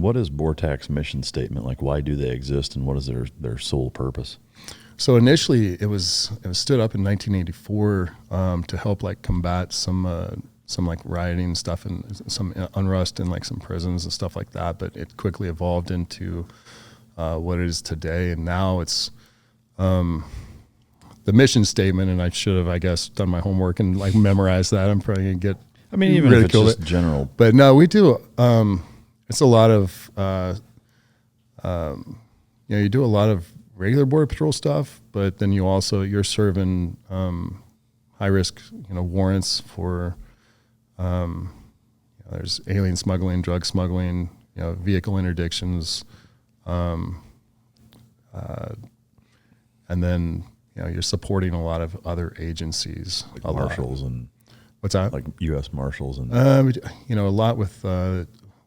What is BORTAC's mission statement? Like, why do they exist, and what is their sole purpose? So initially, it was stood up in 1984 to help like combat some like rioting stuff and some unrest in like some prisons and stuff like that. But it quickly evolved into what it is today, and now it's the mission statement. And I should have, I guess, done my homework and like memorized that. I'm probably gonna get. I mean, even if it's just general. But no, we do. It's a lot of, you do a lot of regular Border Patrol stuff, but then you're serving high risk, warrants for, there's alien smuggling, drug smuggling, vehicle interdictions, and then you're supporting a lot of other agencies, like marshals and what's that? Like U.S. Marshals and a lot with.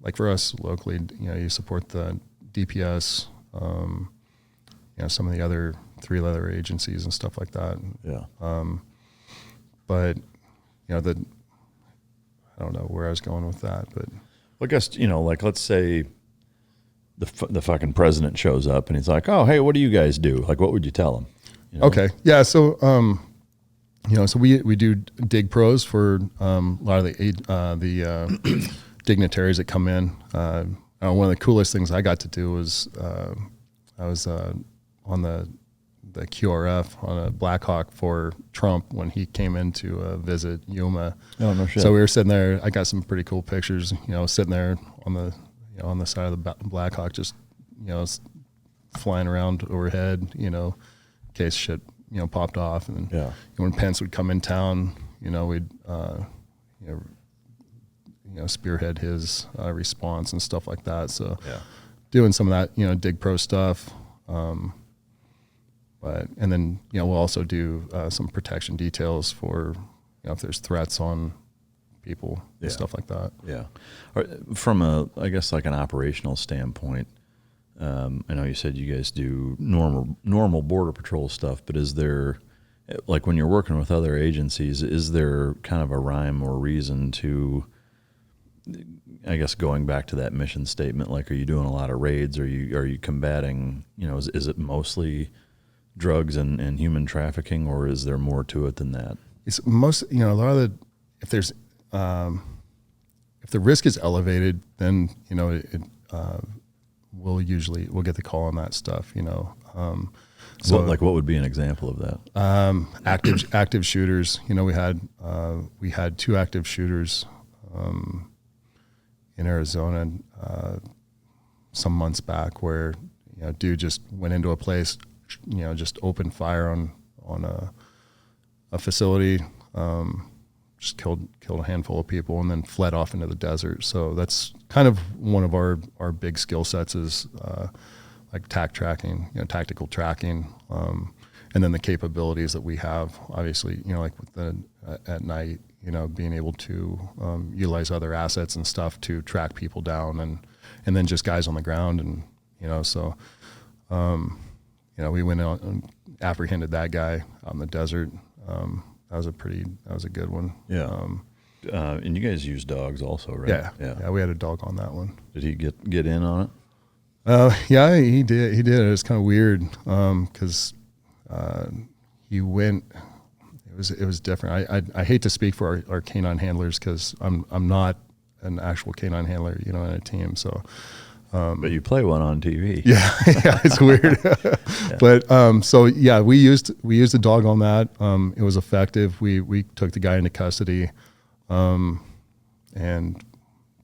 Like for us locally, you support the DPS, some of the other 3 other agencies and stuff like that. Yeah. But I don't know where I was going with that, but I guess like let's say the fucking president shows up and he's like, "Oh, hey, what do you guys do?" Like, what would you tell him? Okay, yeah. So so we do dig pros for a lot of the dignitaries that come in. One of the coolest things I got to do was I was on the QRF on a Black Hawk for Trump when he came in to visit Yuma. Oh, no shit. So we were sitting there. I got some pretty cool pictures. Sitting there on the side of the Black Hawk, just flying around overhead. In case shit popped off. And when Pence would come in town, we'd spearhead his response and stuff like that. So doing some of that, dig pro stuff. And then, we'll also do some protection details for, if there's threats on people and stuff like that. Yeah. From I guess like an operational standpoint, I know you said you guys do normal Border Patrol stuff, but is there, like when you're working with other agencies, is there kind of a rhyme or reason to, I guess going back to that mission statement, like, are you doing a lot of raids? Are you combating, is it mostly drugs and human trafficking, or is there more to it than that? It's most, a lot of the, if there's, if the risk is elevated, then, we'll get the call on that stuff, So what would be an example of that? Active shooters, we had 2 active shooters, in Arizona some months back where dude just went into a place, just opened fire on a facility, just killed a handful of people and then fled off into the desert. So that's kind of one of our big skill sets is like tactical tracking, and then the capabilities that we have, obviously, like with the at night, being able to utilize other assets and stuff to track people down, and then just guys on the ground, and so we went out and apprehended that guy out in the desert. That was a good one. Yeah. And you guys use dogs also, right? Yeah. We had a dog on that one. Did he get in on it? Yeah, he did. It was kind of weird because he went. It was different. I hate to speak for our canine handlers because I'm not an actual canine handler, in a team. So, but you play one on TV. Yeah, it's weird. But we used a dog on that. It was effective. We took the guy into custody, and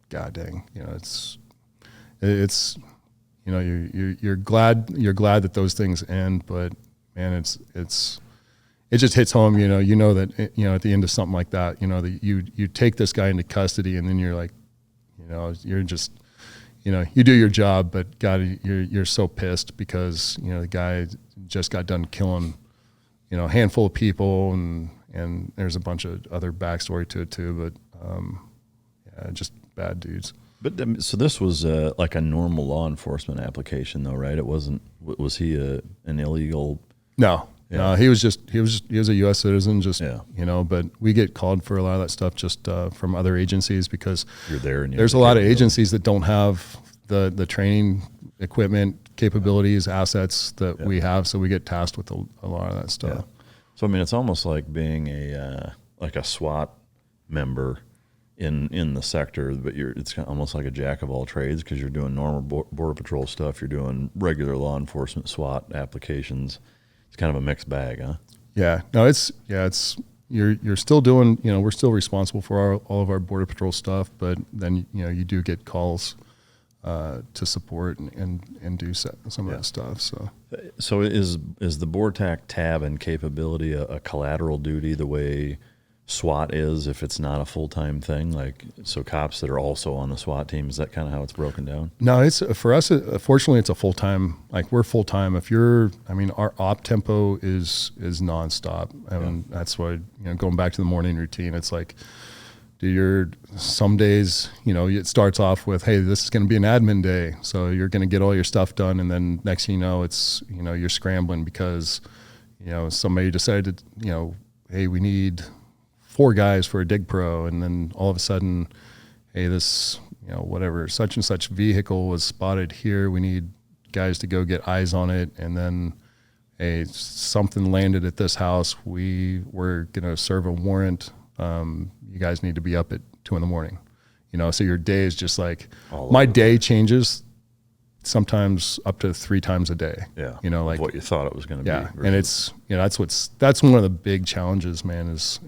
god dang, it's you're glad that those things end, but man, it just hits home, that, at the end of something like that, that you take this guy into custody and then you're like, you're just, you do your job, but God, you're so pissed because, the guy just got done killing, a handful of people and there's a bunch of other backstory to it too, but just bad dudes. But so this was like a normal law enforcement application though, right? It wasn't, was he an illegal? No. Yeah. He was a U.S. citizen, yeah. But we get called for a lot of that stuff just from other agencies because you're there and there's a lot of agencies that don't have the training equipment, capabilities, assets that we have. So we get tasked with a lot of that stuff. Yeah. So I mean, it's almost like being a SWAT member in the sector, but it's almost like a jack of all trades, because you're doing normal border patrol stuff, you're doing regular law enforcement SWAT applications. It's kind of a mixed bag, huh? Yeah. No, it's you're still doing, we're still responsible for all of our border patrol stuff, but then you do get calls to support and do some of that stuff. So is the BORTAC tab and capability a collateral duty the way SWAT is, if it's not a full-time thing? Like, so cops that are also on the SWAT team, is that kind of how it's broken down? No, it's for us. Fortunately, it's a full-time. Like, we're full-time. Our op tempo is nonstop. I mean, that's why, going back to the morning routine, it's like, some days, it starts off with, hey, this is going to be an admin day, so you're going to get all your stuff done, and then next thing you know, it's, you're scrambling because, somebody decided, hey, we need 4 guys for a dig pro, and then all of a sudden, hey, this, whatever, such and such vehicle was spotted here, we need guys to go get eyes on it, and then, hey, something landed at this house, we're going to serve a warrant, you guys need to be up at 2 a.m. So your day is just like, my day changes sometimes up to 3 times a day. Yeah. Like what you thought it was going to be. Yeah. And it's, that's one of the big challenges, man, is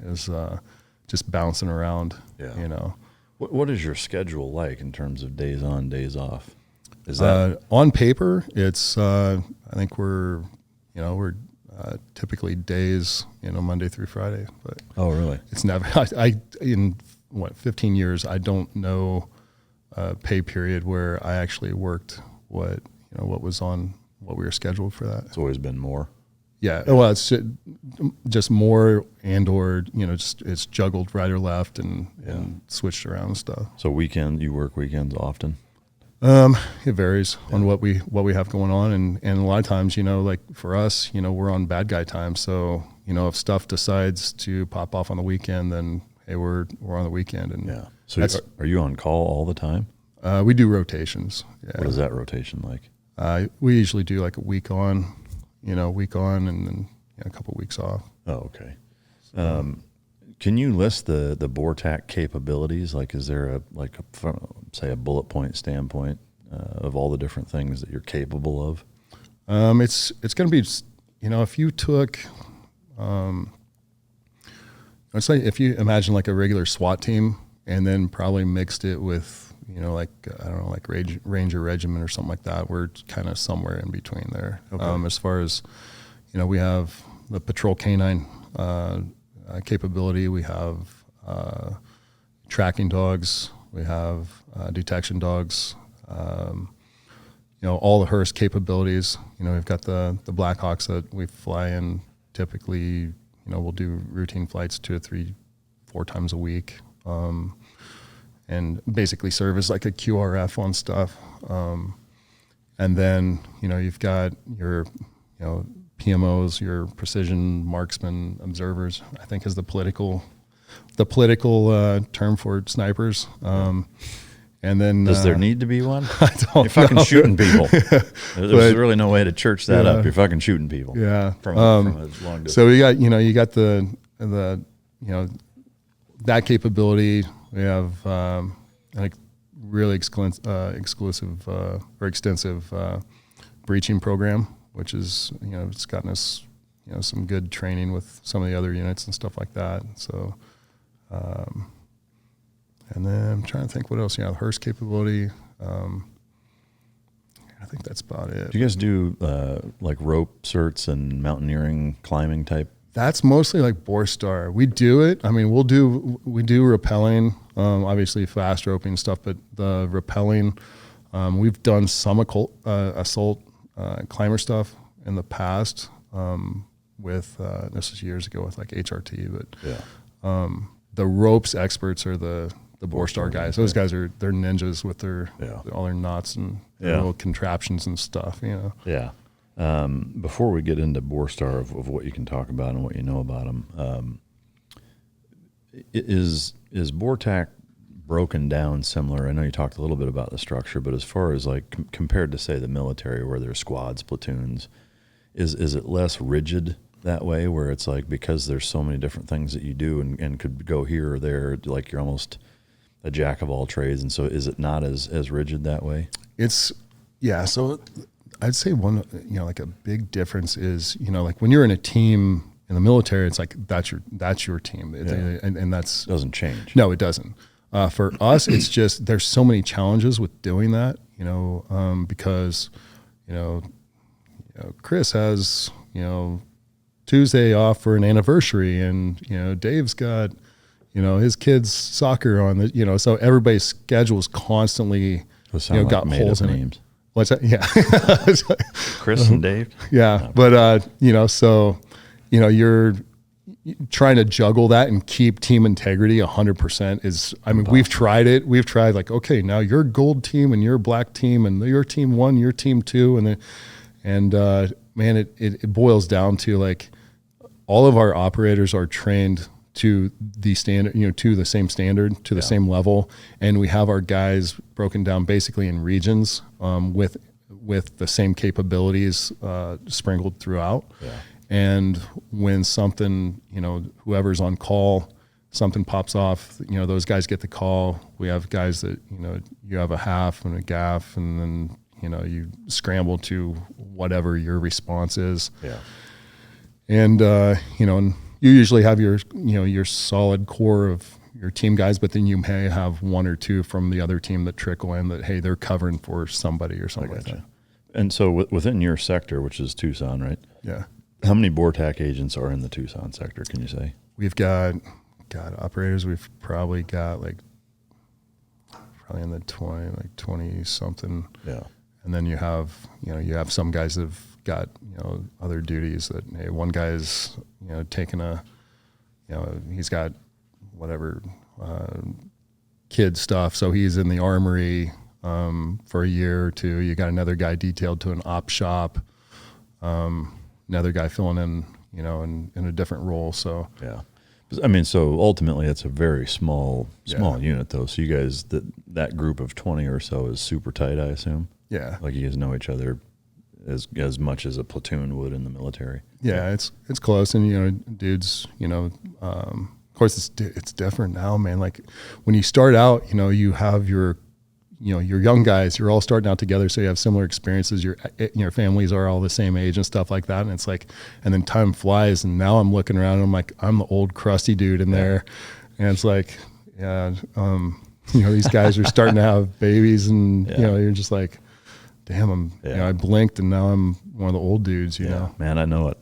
just bouncing around. Yeah. What is your schedule like in terms of days on, days off? Is that on paper? It's, I think we're typically days, Monday through Friday, but oh, really? It's never, in 15 years, I don't know a pay period where I actually worked what we were scheduled for that. It's always been more. Yeah. Well, it's just more or it's juggled right or left and switched around and stuff. So you work weekends often? It varies on what we have going on. And a lot of times, like for us, we're on bad guy time. So, if stuff decides to pop off on the weekend, then, hey, we're on the weekend. And yeah. So are you on call all the time? We do rotations. Yeah. What is that rotation like? We usually do like a week on, and then a couple of weeks off. Oh, okay. Can you list the BORTAC capabilities? Like, is there say a bullet point standpoint of all the different things that you're capable of? It's going to be, if you took, let's say if you imagine like a regular SWAT team and then probably mixed it with, like Ranger Regiment or something like that, we're kind of somewhere in between there. Okay. As far as, we have the patrol canine capability, we have tracking dogs, we have detection dogs, all the Hearst capabilities. We've got the Blackhawks that we fly in typically, we'll do routine flights 2 or 3, 4 times a week, and basically serve as like a QRF on stuff. And then, you've got your, PMOs, your precision marksman observers, I think is the political term for snipers. And then does there need to be one? I don't You're fucking know. shooting people. There's really no way to church that up. You're fucking shooting people. Yeah. From a long distance. So we got, you got the that capability. We have like really exclusive or extensive breaching program, which is, it's gotten us, some good training with some of the other units and stuff like that. So, and then I'm trying to think what else. The Hearst capability. I think that's about it. Do you guys do like rope certs and mountaineering climbing type? That's mostly like Borstar. We do it. I mean, we do rappelling, obviously fast roping stuff, but the rappelling, we've done some assault climber stuff in the past with, this was years ago with like HRT, but the ropes experts are the Borstar guys. Those guys they're ninjas with all their knots and their little contraptions and stuff, Yeah. Before we get into Borstar of what you can talk about and what you know about them, is BORTAC broken down similar? I know you talked a little bit about the structure, but as far as like compared to say the military where there's squads, platoons, is it less rigid that way where it's like because there's so many different things that you do and could go here or there, like you're almost a jack of all trades, and so is it not as rigid that way? It's so I'd say one, like a big difference is, like when you're in a team in the military, it's like that's your team, and that's doesn't change. No, it doesn't. For us, it's just there's so many challenges with doing that, because Chris has Tuesday off for an anniversary, and Dave's got his kids' soccer on the so everybody's schedule is constantly got holes in it. What's that? Yeah, Chris and Dave. Yeah, but so you're trying to juggle that and keep team integrity 100% is. I mean, we've tried it. We've tried like, okay, now you're gold team and you're black team and your team 1, your team 2, and man, it boils down to like all of our operators are trained to the standard, to the same standard, to the same level. And we have our guys broken down basically in regions with the same capabilities sprinkled throughout. Yeah. And when something, whoever's on call, something pops off, those guys get the call. We have guys that, you have a half and a gaff, and then, you scramble to whatever your response is. Yeah. And, and you usually have your solid core of your team guys, but then you may have 1 or 2 from the other team that trickle in that, hey, they're covering for somebody or something like that. And so within your sector, which is Tucson, right? Yeah. How many BORTAC agents are in the Tucson sector, can you say? We've got operators. We've probably got probably in the 20 something. Yeah. And then you have some guys that have got, other duties that, hey, one guy's, taking he's got whatever, kid stuff. So he's in the armory, for a year or 2. You got another guy detailed to an op shop. Another guy filling in, in a different role. So, yeah. I mean, so ultimately it's a very small unit though. So you guys, that group of 20 or so is super tight, I assume. Yeah. Like you guys know each other as much as a platoon would in the military. Yeah, it's close, and dudes, of course it's different now, man. Like when you start out, you have your young guys, you're all starting out together, so you have similar experiences. Your families are all the same age and stuff like that, and it's like, and then time flies, and now I'm looking around, and I'm like, I'm the old crusty dude in there, and it's like, these guys are starting to have babies, and you're just like, damn, I blinked and now I'm one of the old dudes, you know? Man, I know it.